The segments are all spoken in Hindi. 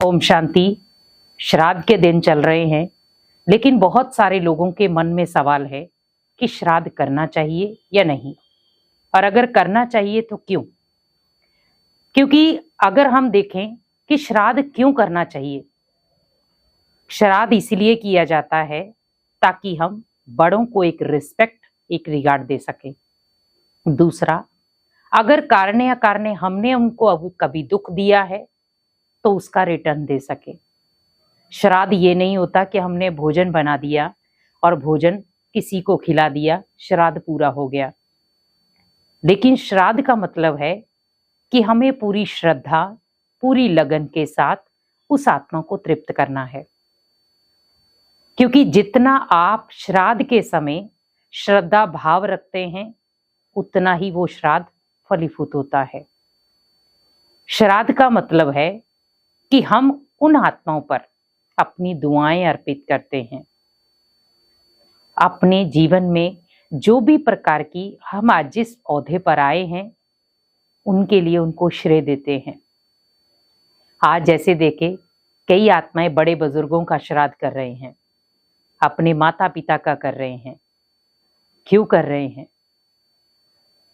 ओम शांति। श्राद्ध के दिन चल रहे हैं, लेकिन बहुत सारे लोगों के मन में सवाल है कि श्राद्ध करना चाहिए या नहीं, और अगर करना चाहिए तो क्यों। क्योंकि अगर हम देखें कि श्राद्ध क्यों करना चाहिए, श्राद्ध इसलिए किया जाता है ताकि हम बड़ों को एक रिस्पेक्ट, एक रिगार्ड दे सके। दूसरा, अगर कारण या कारण हमने उनको अब कभी दुख दिया है तो उसका रिटर्न दे सके। श्राद्ध ये नहीं होता कि हमने भोजन बना दिया और भोजन किसी को खिला दिया, श्राद्ध पूरा हो गया। लेकिन श्राद्ध का मतलब है कि हमें पूरी श्रद्धा, पूरी लगन के साथ उस आत्मा को तृप्त करना है। क्योंकि जितना आप श्राद्ध के समय श्रद्धा भाव रखते हैं, उतना ही वो श्राद्ध फलीभूत होता है। श्राद्ध का मतलब है कि हम उन आत्माओं पर अपनी दुआएं अर्पित करते हैं। अपने जीवन में जो भी प्रकार की हम आज जिस ओहदे पर आए हैं, उनके लिए उनको श्रेय देते हैं। आज जैसे देखे, कई आत्माएं बड़े बुजुर्गों का श्राद्ध कर रहे हैं, अपने माता पिता का कर रहे हैं। क्यों कर रहे हैं?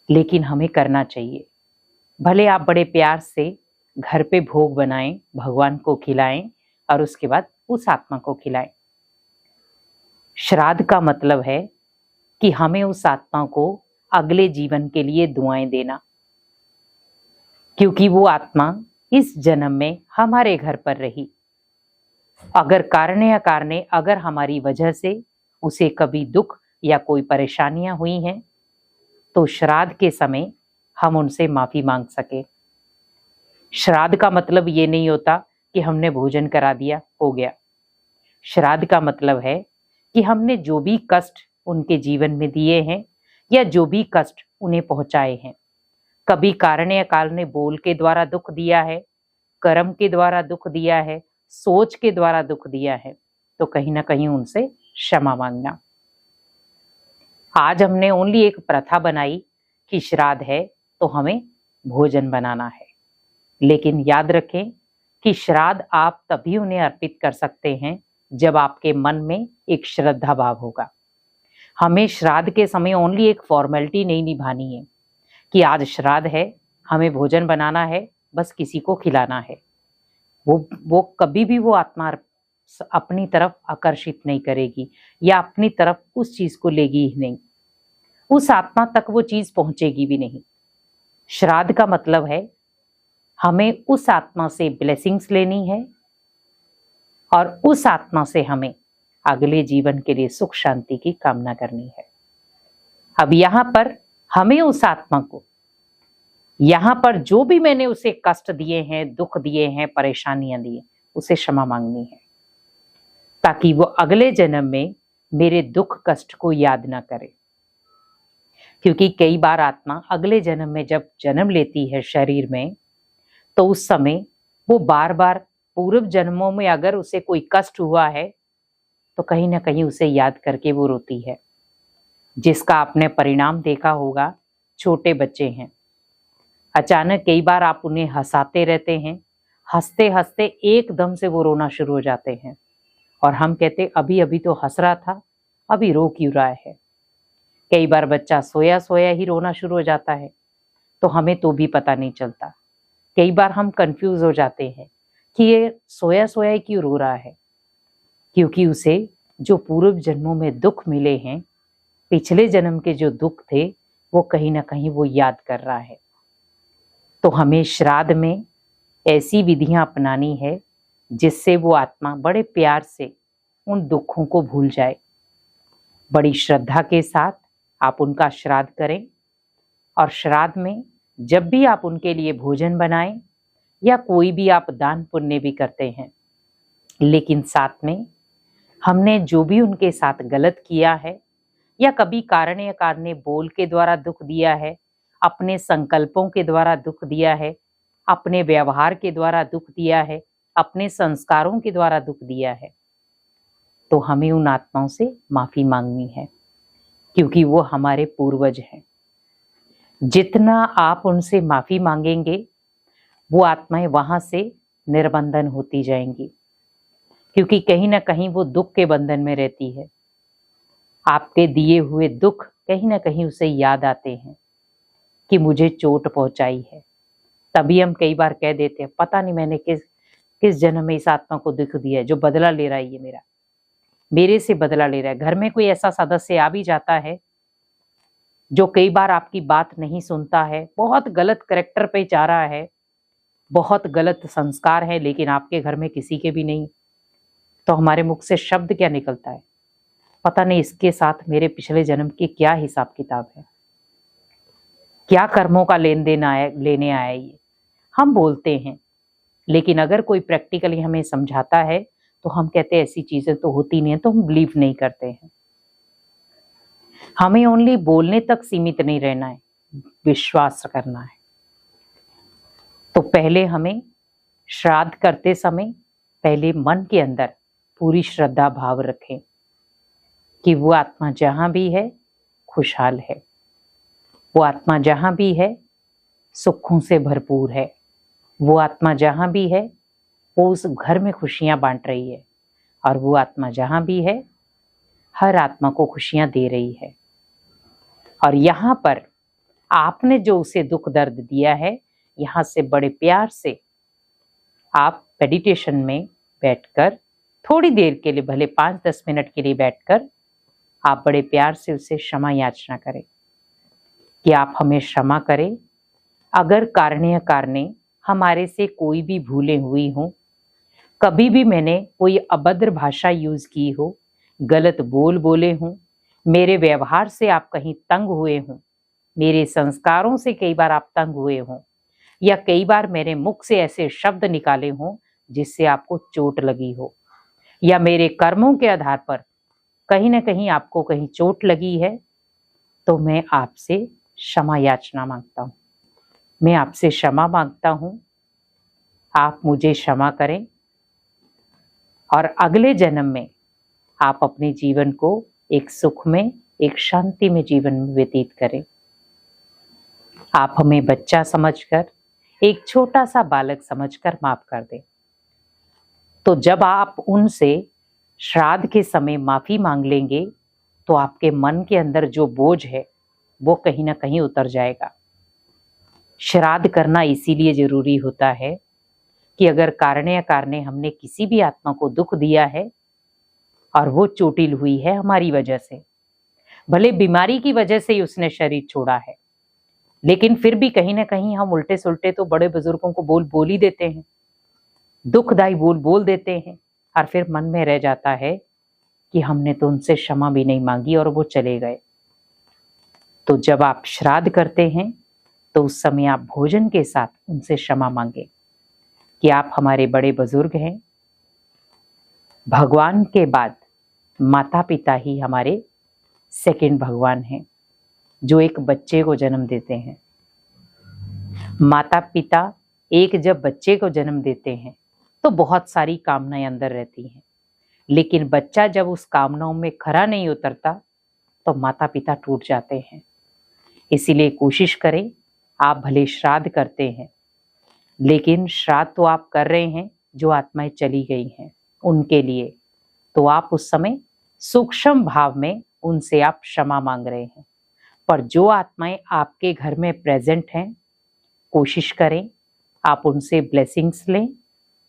लेकिन हमें करना चाहिए। भले आप बड़े प्यार से घर पे भोग बनाएं, भगवान को खिलाएं और उसके बाद उस आत्मा को खिलाएं। श्राद्ध का मतलब है कि हमें उस आत्मा को अगले जीवन के लिए दुआएं देना, क्योंकि वो आत्मा इस जन्म में हमारे घर पर रही। अगर कारण या कारण अगर हमारी वजह से उसे कभी दुख या कोई परेशानियां हुई हैं, तो श्राद्ध के समय हम उनसे माफी मांग सके। श्राद्ध का मतलब ये नहीं होता कि हमने भोजन करा दिया, हो गया। श्राद्ध का मतलब है कि हमने जो भी कष्ट उनके जीवन में दिए हैं या जो भी कष्ट उन्हें पहुंचाए हैं, कभी कारण या काल ने बोल के द्वारा दुख दिया है, कर्म के द्वारा दुख दिया है, सोच के द्वारा दुख दिया है, तो कहीं ना कहीं उनसे क्षमा मांगना। आज हमने ओनली एक प्रथा बनाई कि श्राद्ध है तो हमें भोजन बनाना है। लेकिन याद रखें कि श्राद्ध आप तभी उन्हें अर्पित कर सकते हैं जब आपके मन में एक श्रद्धा भाव होगा। हमें श्राद्ध के समय ओनली एक फॉर्मेलिटी नहीं निभानी है कि आज श्राद्ध है, हमें भोजन बनाना है, बस किसी को खिलाना है। वो कभी भी वो आत्मा अपनी तरफ आकर्षित नहीं करेगी या अपनी तरफ उस चीज को लेगी ही नहीं, उस आत्मा तक वो चीज पहुंचेगी भी नहीं। श्राद्ध का मतलब है हमें उस आत्मा से ब्लेसिंग्स लेनी है और उस आत्मा से हमें अगले जीवन के लिए सुख शांति की कामना करनी है। अब यहाँ पर हमें उस आत्मा को, यहाँ पर जो भी मैंने उसे कष्ट दिए हैं, दुख दिए हैं, परेशानियां दी, उसे क्षमा मांगनी है, ताकि वो अगले जन्म में मेरे दुख कष्ट को याद ना करे। क्योंकि कई बार आत्मा अगले जन्म में जब जन्म लेती है शरीर में, तो उस समय वो बार बार पूर्व जन्मों में अगर उसे कोई कष्ट हुआ है तो कहीं ना कहीं उसे याद करके वो रोती है। जिसका आपने परिणाम देखा होगा, छोटे बच्चे हैं, अचानक कई बार आप उन्हें हंसाते रहते हैं, हंसते हंसते एकदम से वो रोना शुरू हो जाते हैं और हम कहते अभी अभी तो हंस रहा था, अभी रो क्यों रहा है। कई बार बच्चा सोया सोया ही रोना शुरू हो जाता है, तो हमें तो भी पता नहीं चलता। कई बार हम कंफ्यूज हो जाते हैं कि ये सोया सोया ही क्यों रो रहा है, क्योंकि उसे जो पूर्व जन्मों में दुख मिले हैं, पिछले जन्म के जो दुख थे, वो कहीं ना कहीं वो याद कर रहा है। तो हमें श्राद्ध में ऐसी विधियां अपनानी है जिससे वो आत्मा बड़े प्यार से उन दुखों को भूल जाए। बड़ी श्रद्धा के साथ आप उनका श्राद्ध करें, और श्राद्ध में जब भी आप उनके लिए भोजन बनाएं या कोई भी आप दान पुण्य भी करते हैं, लेकिन साथ में हमने जो भी उनके साथ गलत किया है या कभी कारण या कारण बोल के द्वारा दुख दिया है, अपने संकल्पों के द्वारा दुख दिया है, अपने व्यवहार के द्वारा दुख दिया है, अपने संस्कारों के द्वारा दुख दिया है, तो हमें उन आत्माओं से माफी मांगनी है, क्योंकि वो हमारे पूर्वज हैं। जितना आप उनसे माफी मांगेंगे, वो आत्माएं वहां से निर्बंधन होती जाएंगी, क्योंकि कहीं ना कहीं वो दुख के बंधन में रहती है। आपके दिए हुए दुख कहीं ना कहीं उसे याद आते हैं कि मुझे चोट पहुंचाई है। तभी हम कई बार कह देते हैं, पता नहीं मैंने किस किस जन्म में इस आत्मा को दुख दिया है, जो बदला ले रहा है, ये मेरे से बदला ले रहा है। घर में कोई ऐसा सदस्य आ भी जाता है जो कई बार आपकी बात नहीं सुनता है, बहुत गलत करैक्टर पे जा रहा है, बहुत गलत संस्कार है, लेकिन आपके घर में किसी के भी नहीं, तो हमारे मुख से शब्द क्या निकलता है, पता नहीं इसके साथ मेरे पिछले जन्म की क्या हिसाब किताब है, क्या कर्मों का लेन देन लेने आया ये, हम बोलते हैं। लेकिन अगर कोई प्रैक्टिकली हमें समझाता है तो हम कहते हैं ऐसी चीजें तो होती नहीं है, तो हम बिलीव नहीं करते हैं। हमें ओनली बोलने तक सीमित नहीं रहना है, विश्वास करना है। तो पहले हमें श्राद्ध करते समय पहले मन के अंदर पूरी श्रद्धा भाव रखें कि वो आत्मा जहां भी है खुशहाल है, वो आत्मा जहां भी है सुखों से भरपूर है, वो आत्मा जहां भी है वो उस घर में खुशियां बांट रही है, और वो आत्मा जहां भी है हर आत्मा को खुशियां दे रही है। और यहाँ पर आपने जो उसे दुख दर्द दिया है, यहाँ से बड़े प्यार से आप मेडिटेशन में बैठकर थोड़ी देर के लिए, भले 5-10 मिनट के लिए बैठकर आप बड़े प्यार से उसे क्षमा याचना करें कि आप हमें क्षमा करें। अगर कारणे कारणे हमारे से कोई भी भूलें हुई हों, कभी भी मैंने कोई अभद्र भाषा यूज की हो, गलत बोले हों, मेरे व्यवहार से आप कहीं तंग हुए हों, मेरे संस्कारों से कई बार आप तंग हुए हों, या कई बार मेरे मुख से ऐसे शब्द निकाले हों जिससे आपको चोट लगी हो, या मेरे कर्मों के आधार पर कहीं ना कहीं आपको कहीं चोट लगी है, तो मैं आपसे क्षमा याचना मांगता हूँ। मैं आपसे क्षमा मांगता हूँ, आप मुझे क्षमा करें, और अगले जन्म में आप अपने जीवन को एक सुख में, एक शांति में जीवन में व्यतीत करें। आप हमें बच्चा समझकर, एक छोटा सा बालक समझकर माफ कर दें। तो जब आप उनसे श्राद्ध के समय माफी मांग लेंगे तो आपके मन के अंदर जो बोझ है वो कहीं ना कहीं उतर जाएगा। श्राद्ध करना इसीलिए जरूरी होता है कि अगर कारणे अकारणे हमने किसी भी आत्मा को दुख दिया है और वो चोटिल हुई है हमारी वजह से, भले बीमारी की वजह से ही उसने शरीर छोड़ा है, लेकिन फिर भी कहीं ना कहीं हम उल्टे सुल्टे तो बड़े बुजुर्गों को बोल ही देते हैं, दुखदाई बोल देते हैं, और फिर मन में रह जाता है कि हमने तो उनसे क्षमा भी नहीं मांगी और वो चले गए। तो जब आप श्राद्ध करते हैं तो उस समय आप भोजन के साथ उनसे क्षमा मांगे कि आप हमारे बड़े बुजुर्ग हैं। भगवान के बाद माता पिता ही हमारे सेकंड भगवान हैं, जो एक बच्चे को जन्म देते हैं। माता पिता एक जब बच्चे को जन्म देते हैं तो बहुत सारी कामनाएं अंदर रहती हैं, लेकिन बच्चा जब उस कामनाओं में खरा नहीं उतरता तो माता पिता टूट जाते हैं। इसीलिए कोशिश करें, आप भले श्राद्ध करते हैं, लेकिन श्राद्ध तो आप कर रहे हैं जो आत्माएं चली गई हैं उनके लिए, तो आप उस समय सूक्ष्म भाव में उनसे आप क्षमा मांग रहे हैं। पर जो आत्माएं आपके घर में प्रेजेंट हैं, कोशिश करें आप उनसे ब्लेसिंग्स लें।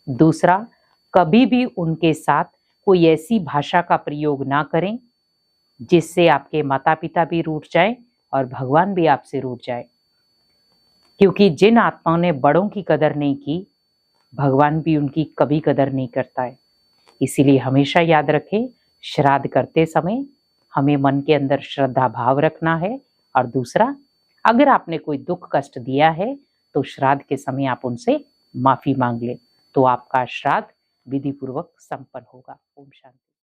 दूसरा, कभी भी उनके साथ कोई ऐसी भाषा का प्रयोग ना करें जिससे आपके माता पिता भी रूठ जाए और भगवान भी आपसे रूठ जाए, क्योंकि जिन आत्माओं ने बड़ों की कदर नहीं की, भगवान भी उनकी कभी कदर नहीं करता है। इसीलिए हमेशा याद रखें, श्राद्ध करते समय हमें मन के अंदर श्रद्धा भाव रखना है। और दूसरा, अगर आपने कोई दुख कष्ट दिया है तो श्राद्ध के समय आप उनसे माफी मांग लें, तो आपका श्राद्ध विधि पूर्वक संपन्न होगा। ओम शांति।